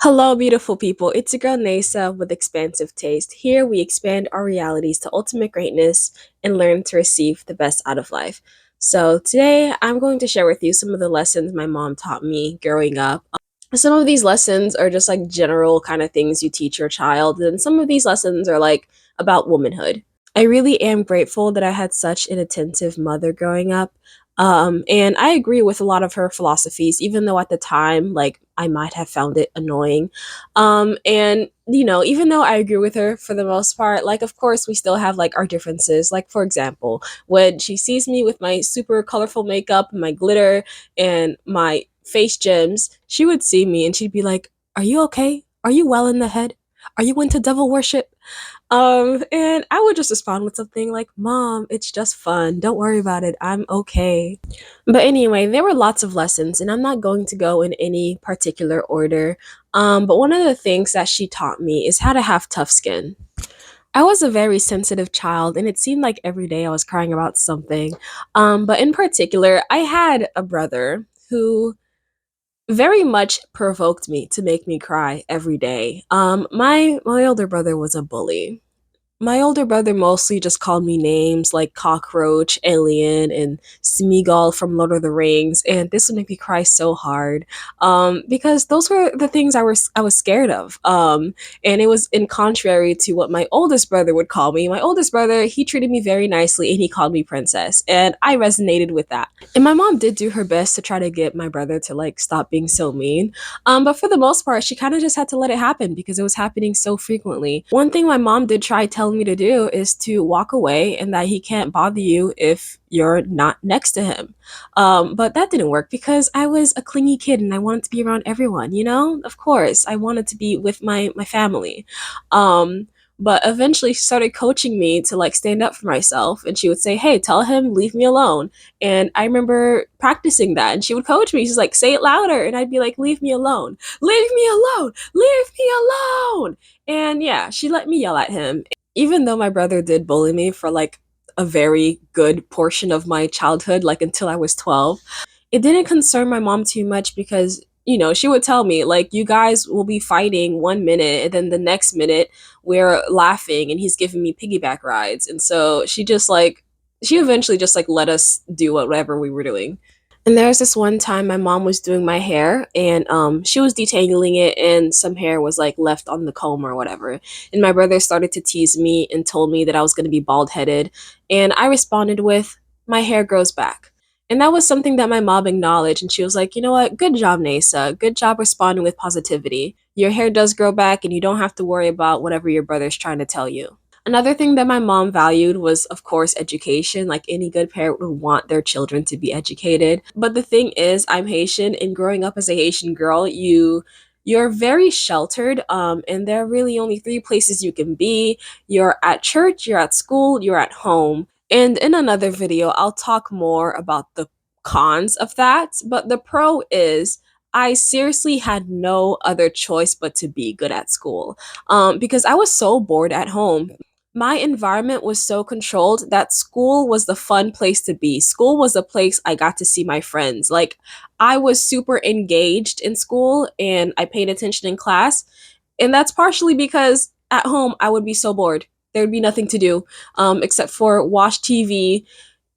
Hello, beautiful people. It's your girl Neyssa with XPansive Taste. Here we expand our realities to ultimate greatness and learn to receive the best out of life. So, today I'm going to share with you some of the lessons my mom taught me growing up. Some of these lessons are just like general kind of things you teach your child, and some of these lessons are like about womanhood. I really am grateful that I had such an attentive mother growing up. And I agree with a lot of her philosophies, even though at the time, like, I might have found it annoying. Even though I agree with her for the most part, like, of course, we still have like our differences. Like, for example, when she sees me with my super colorful makeup, my glitter, and my face gems, she would see me and she'd be like, "Are you okay? Are you well in the head? Are you into devil worship?" And I would just respond with something like, "Mom, it's just fun. Don't worry about it. I'm okay." But anyway, there were lots of lessons, and I'm not going to go in any particular order. But one of the things that she taught me is how to have tough skin. I was a very sensitive child, and it seemed like every day I was crying about something. But in particular, I had a brother who very much provoked me to make me cry every day. My older brother was a bully. My older brother mostly just called me names like cockroach, alien, and Smeagol from Lord of the Rings, and this would make me cry so hard, because those were the things I was scared of, and it was in contrary to what my oldest brother would call me. My oldest brother, he treated me very nicely, and he called me princess, and I resonated with that. And my mom did do her best to try to get my brother to like stop being so mean, but for the most part, she kind of just had to let it happen because it was happening so frequently. One thing my mom did try telling me to do is to walk away and that he can't bother you if you're not next to him. But that didn't work because I was a clingy kid and I wanted to be around everyone, you know? Of course, I wanted to be with my family. Um, but eventually she started coaching me to like stand up for myself, and she would say, "Hey, tell him leave me alone." And I remember practicing that, and she would coach me. She's like, "Say it louder." And I'd be like, "Leave me alone. Leave me alone. Leave me alone." And yeah, she let me yell at him. Even though my brother did bully me for like a very good portion of my childhood, like until I was 12, it didn't concern my mom too much because, she would tell me, like, you guys will be fighting 1 minute and then the next minute we're laughing and he's giving me piggyback rides. And so she eventually just like let us do whatever we were doing. And there was this one time my mom was doing my hair, and she was detangling it and some hair was like left on the comb or whatever. And my brother started to tease me and told me that I was going to be bald headed. And I responded with, "My hair grows back." And that was something that my mom acknowledged. And she was like, "You know what? Good job, Neyssa. Good job responding with positivity. Your hair does grow back and you don't have to worry about whatever your brother's trying to tell you." Another thing that my mom valued was, of course, education. Like any good parent would want their children to be educated. But the thing is, I'm Haitian, and growing up as a Haitian girl, you're very sheltered, and there are really only three places you can be. You're at church, you're at school, you're at home. And in another video, I'll talk more about the cons of that. But the pro is I seriously had no other choice but to be good at school, because I was so bored at home. My environment was so controlled that school was the fun place to be. School was the place I got to see my friends. Like, I was super engaged in school and I paid attention in class. And that's partially because at home I would be so bored. There would be nothing to do, except for watch TV,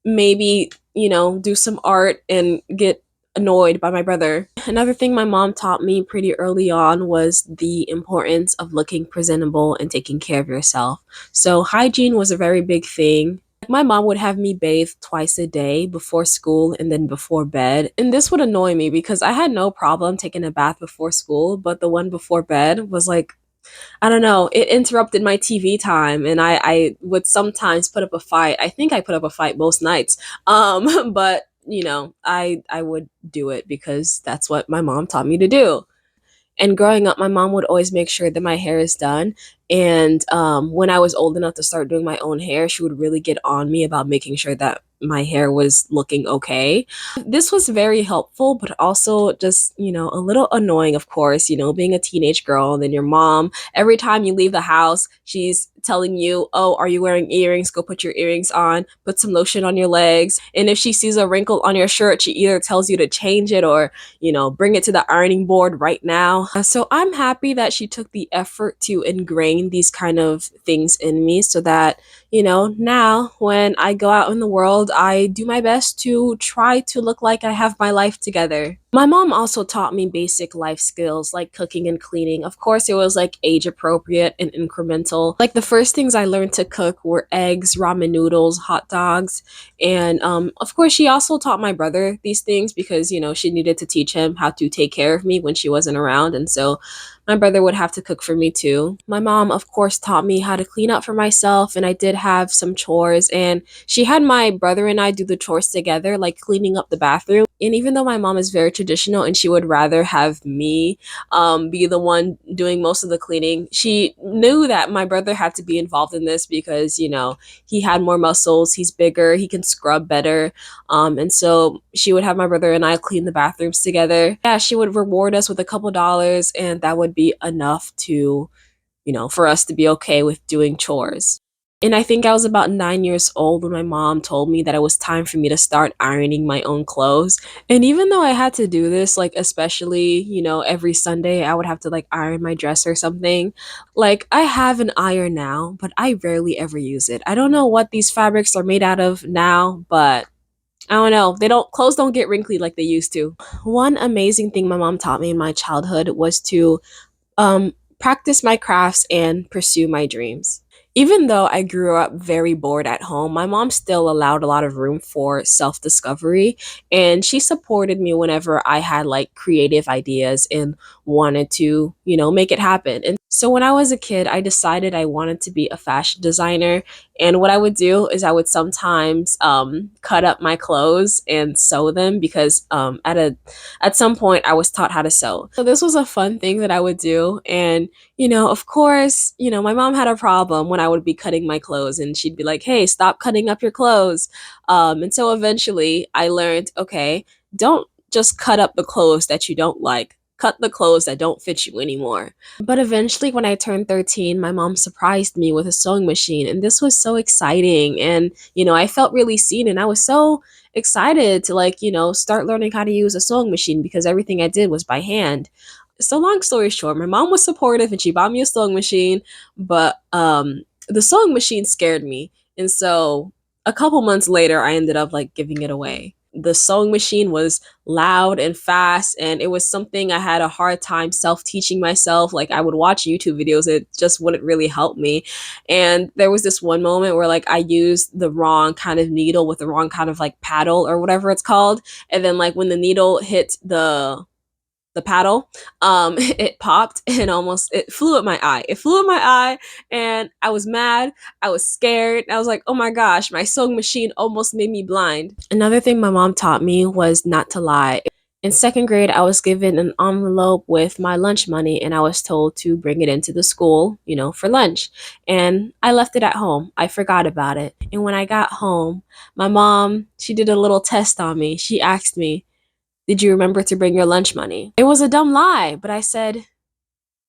maybe, do some art and get annoyed by my brother. Another thing my mom taught me pretty early on was the importance of looking presentable and taking care of yourself. So, hygiene was a very big thing. My mom would have me bathe twice a day before school and then before bed. And this would annoy me because I had no problem taking a bath before school, but the one before bed was like, I don't know, it interrupted my TV time, and I would sometimes put up a fight. I think I put up a fight most nights. But I would do it because that's what my mom taught me to do. And growing up, my mom would always make sure that my hair is done. And when I was old enough to start doing my own hair, she would really get on me about making sure that my hair was looking okay. This was very helpful, but also just, a little annoying, of course, being a teenage girl and then your mom, every time you leave the house, she's telling you, oh, are you wearing earrings? Go put your earrings on, put some lotion on your legs. And if she sees a wrinkle on your shirt, she either tells you to change it or, bring it to the ironing board right now. So I'm happy that she took the effort to ingrain these kind of things in me so that now when I go out in the world, I do my best to try to look like I have my life together. My mom also taught me basic life skills like cooking and cleaning. Of course, it was like age appropriate and incremental. Like the first things I learned to cook were eggs, ramen noodles, hot dogs. And of course, she also taught my brother these things because, she needed to teach him how to take care of me when she wasn't around. And so my brother would have to cook for me too. My mom, of course, taught me how to clean up for myself, and I did have some chores. And she had my brother and I do the chores together, like cleaning up the bathroom. And even though my mom is very traditional and she would rather have me be the one doing most of the cleaning, she knew that my brother had to be involved in this because, he had more muscles, he's bigger, he can scrub better. And so she would have my brother and I clean the bathrooms together. Yeah, she would reward us with a couple dollars, and that would be enough to, for us to be okay with doing chores. And I think I was about 9 years old when my mom told me that it was time for me to start ironing my own clothes. And even though I had to do this, like, especially, every Sunday, I would have to like iron my dress or something. Like, I have an iron now, but I rarely ever use it. I don't know what these fabrics are made out of now, but I don't know. Clothes don't get wrinkly like they used to. One amazing thing my mom taught me in my childhood was to practice my crafts and pursue my dreams. Even though I grew up very bored at home, my mom still allowed a lot of room for self discovery. And she supported me whenever I had like creative ideas and wanted to, make it happen. And so when I was a kid, I decided I wanted to be a fashion designer. And what I would do is I would sometimes cut up my clothes and sew them because at some point I was taught how to sew. So this was a fun thing that I would do. And of course, my mom had a problem when I would be cutting my clothes and she'd be like, hey, stop cutting up your clothes. And so eventually I learned, okay, don't just cut up the clothes that you don't like. Cut the clothes that don't fit you anymore. But eventually, when I turned 13, my mom surprised me with a sewing machine. And this was so exciting. And, I felt really seen. And I was so excited to, like, start learning how to use a sewing machine because everything I did was by hand. So long story short, my mom was supportive and she bought me a sewing machine, but the sewing machine scared me. And so a couple months later, I ended up like giving it away. The sewing machine was loud and fast, and it was something I had a hard time self teaching myself. Like, I would watch YouTube videos, it just wouldn't really help me. And there was this one moment where, like, I used the wrong kind of needle with the wrong kind of like paddle or whatever it's called. And then, like, when the needle hit the paddle, it popped and almost it flew at my eye. It flew at my eye, and I was mad. I was scared. I was like, oh my gosh, my sewing machine almost made me blind. Another thing my mom taught me was not to lie. In second grade, I was given an envelope with my lunch money, and I was told to bring it into the school, for lunch. And I left it at home. I forgot about it. And when I got home, my mom, she did a little test on me. She asked me, did you remember to bring your lunch money? It was a dumb lie, but I said,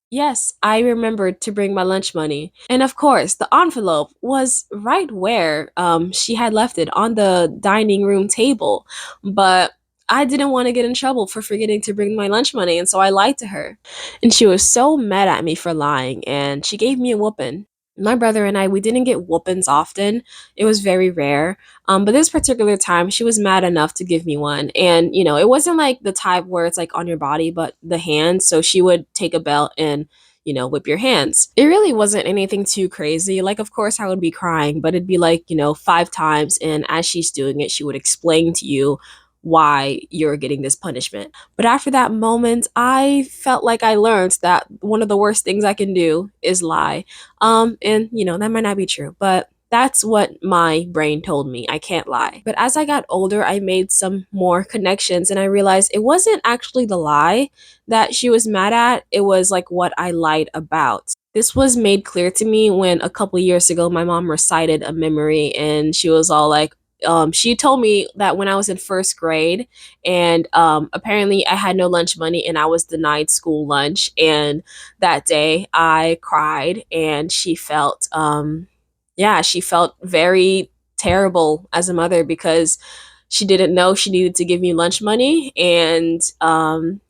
yes, I remembered to bring my lunch money. And of course, the envelope was right where she had left it on the dining room table. But I didn't want to get in trouble for forgetting to bring my lunch money, and so I lied to her. And she was so mad at me for lying, and she gave me a whooping. My brother and I, we didn't get whoopings often. It was very rare. But this particular time, she was mad enough to give me one. And, it wasn't like the type where it's like on your body, but the hands. So she would take a belt and, whip your hands. It really wasn't anything too crazy. Like, of course, I would be crying, but it'd be like, 5 times. And as she's doing it, she would explain to you why you're getting this punishment. But after that moment, I felt like I learned that one of the worst things I can do is lie. And that might not be true, but That's what my brain told me. I can't lie. But as I got older, I made some more connections and I realized it wasn't actually the lie that she was mad at, it was like what I lied about. This was made clear to me when a couple years ago my mom recited a memory and she was all like, she told me that when I was in first grade, and apparently I had no lunch money and I was denied school lunch. And that day I cried and yeah, she felt very terrible as a mother because she didn't know she needed to give me lunch money, and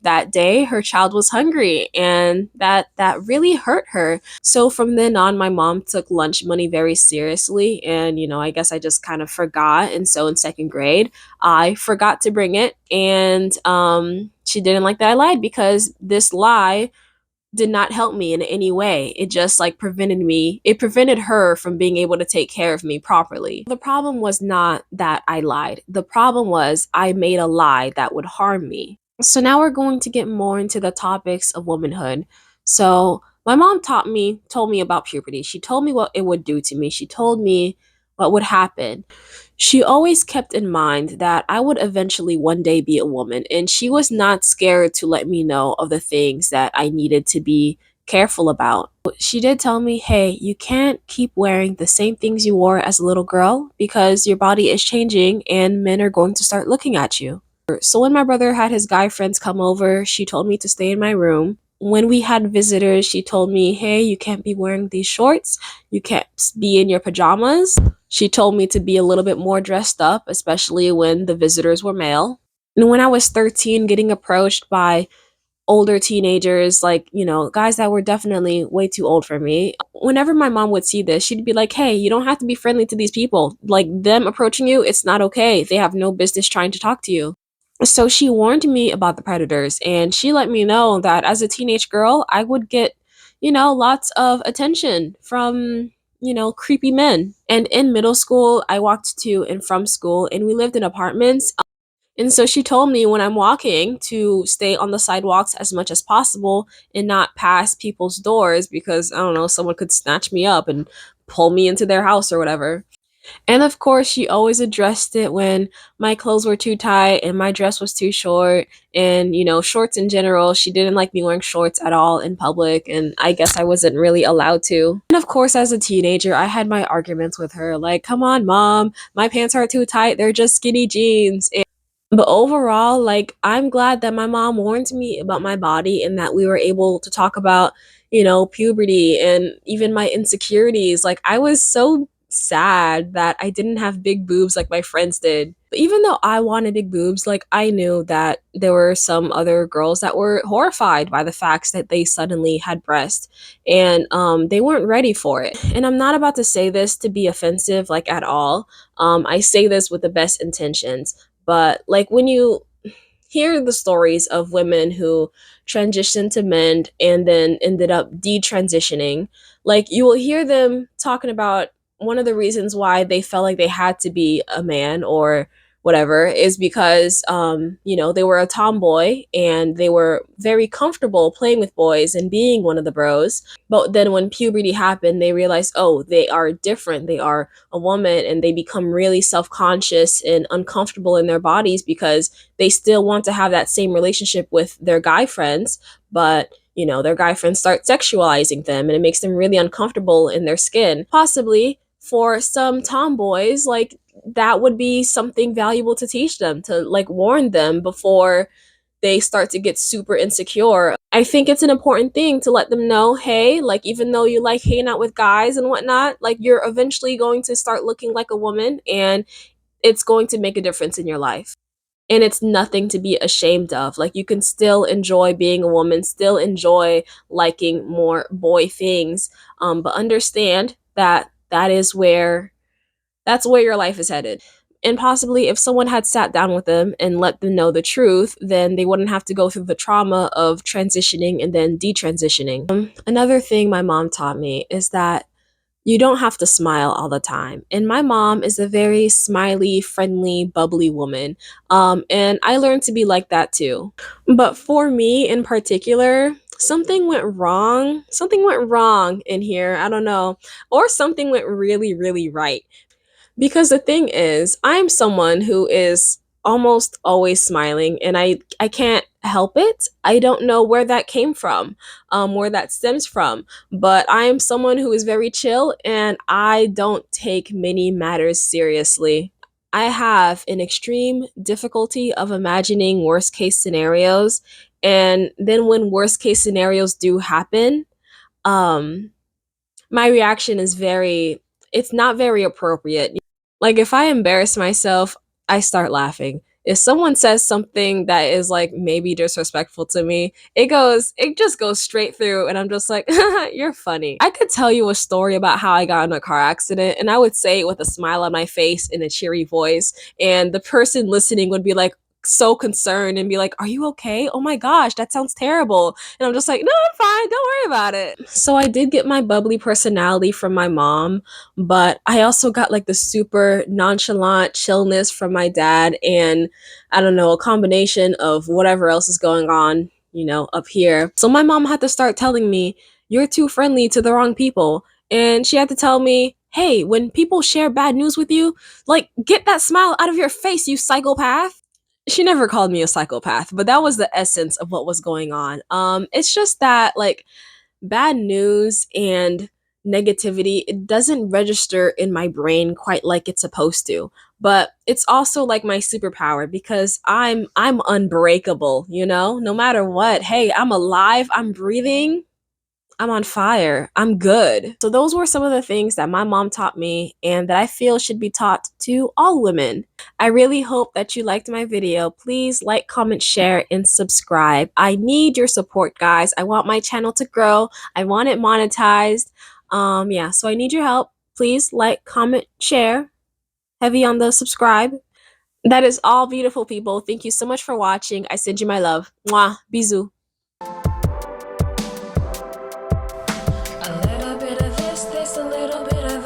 that day her child was hungry, and that really hurt her. So from then on, my mom took lunch money very seriously, and I guess I just kind of forgot. And so in second grade, I forgot to bring it, and she didn't like that I lied because this lie did not help me in any way. It just like it prevented her from being able to take care of me properly. The problem was not that I lied. The problem was I made a lie that would harm me. So now we're going to get more into the topics of womanhood. So my mom told me about puberty. She told me what it would do to me. She told me what would happen. She always kept in mind that I would eventually one day be a woman, and she was not scared to let me know of the things that I needed to be careful about. She did tell me, hey, you can't keep wearing the same things you wore as a little girl because your body is changing and men are going to start looking at you. So when my brother had his guy friends come over, she told me to stay in my room. When we had visitors, she told me, hey, you can't be wearing these shorts. You can't be in your pajamas. She told me to be a little bit more dressed up, especially when the visitors were male. And when I was 13, getting approached by older teenagers, like, guys that were definitely way too old for me. Whenever my mom would see this, she'd be like, hey, you don't have to be friendly to these people. Like, them approaching you, it's not okay. They have no business trying to talk to you. So she warned me about the predators, and she let me know that as a teenage girl, I would get, lots of attention from, creepy men. And in middle school, I walked to and from school, and we lived in apartments. And so she told me when I'm walking to stay on the sidewalks as much as possible and not pass people's doors because, I don't know, someone could snatch me up and pull me into their house or whatever. And of course, she always addressed it when my clothes were too tight and my dress was too short. And, shorts in general, she didn't like me wearing shorts at all in public. And I guess I wasn't really allowed to. And of course, as a teenager, I had my arguments with her like, come on, mom, my pants are too tight. They're just skinny jeans. But overall, like, I'm glad that my mom warned me about my body and that we were able to talk about, puberty and even my insecurities. Like, I was so sad that I didn't have big boobs like my friends did. But even though I wanted big boobs, like, I knew that there were some other girls that were horrified by the facts that they suddenly had breasts, and they weren't ready for it. And I'm not about to say this to be offensive, like, at all. I say this with the best intentions, but like when you hear the stories of women who transitioned to men and then ended up detransitioning, like you will hear them talking about one of the reasons why they felt like they had to be a man or whatever is because they were a tomboy and they were very comfortable playing with boys and being one of the bros. But then when puberty happened, they realized, oh, they are different. They are a woman, and they become really self-conscious and uncomfortable in their bodies because they still want to have that same relationship with their guy friends, but their guy friends start sexualizing them and it makes them really uncomfortable in their skin. Possibly for some tomboys, like that would be something valuable to teach them, to like warn them before they start to get super insecure. I think it's an important thing to let them know, hey, like even though you like hanging out with guys and whatnot, like you're eventually going to start looking like a woman and it's going to make a difference in your life. And it's nothing to be ashamed of. Like you can still enjoy being a woman, still enjoy liking more boy things, but understand that that's where your life is headed. And possibly if someone had sat down with them and let them know the truth, then they wouldn't have to go through the trauma of transitioning and then detransitioning. Another thing my mom taught me is that you don't have to smile all the time. And my mom is a very smiley, friendly, bubbly woman. And I learned to be like that too. But for me in particular, something went wrong. Something went wrong in here. I don't know. Or something went really, really right. Because the thing is, I'm someone who is almost always smiling and I can't help it. I don't know where that came from, where that stems from, but I am someone who is very chill and I don't take many matters seriously. I have an extreme difficulty of imagining worst case scenarios, and then when worst case scenarios do happen, um my reaction is very, it's not very appropriate. Like if I embarrass myself, I start laughing. If someone says something that is like maybe disrespectful to me, it just goes straight through and I'm just like, you're funny. I could tell you a story about how I got in a car accident and I would say it with a smile on my face in a cheery voice, and the person listening would be like so concerned and be like, "Are you okay? Oh my gosh, that sounds terrible." And I'm just like, "No, I'm fine. Don't worry about it." So I did get my bubbly personality from my mom, but I also got like the super nonchalant chillness from my dad, and I don't know, a combination of whatever else is going on, up here. So my mom had to start telling me, "You're too friendly to the wrong people." And she had to tell me, "Hey, when people share bad news with you, like get that smile out of your face, you psychopath." She never called me a psychopath, but that was the essence of what was going on. It's just that like bad news and negativity, it doesn't register in my brain quite like it's supposed to. But it's also like my superpower because I'm unbreakable, no matter what. Hey, I'm alive, I'm breathing, I'm on fire. I'm good. So those were some of the things that my mom taught me and that I feel should be taught to all women. I really hope that you liked my video. Please like, comment, share, and subscribe. I need your support, guys. I want my channel to grow. I want it monetized. Yeah, so I need your help. Please like, comment, share. Heavy on the subscribe. That is all, beautiful people. Thank you so much for watching. I send you my love. Mwah. Bisous. A little bit of this, a little bit of that.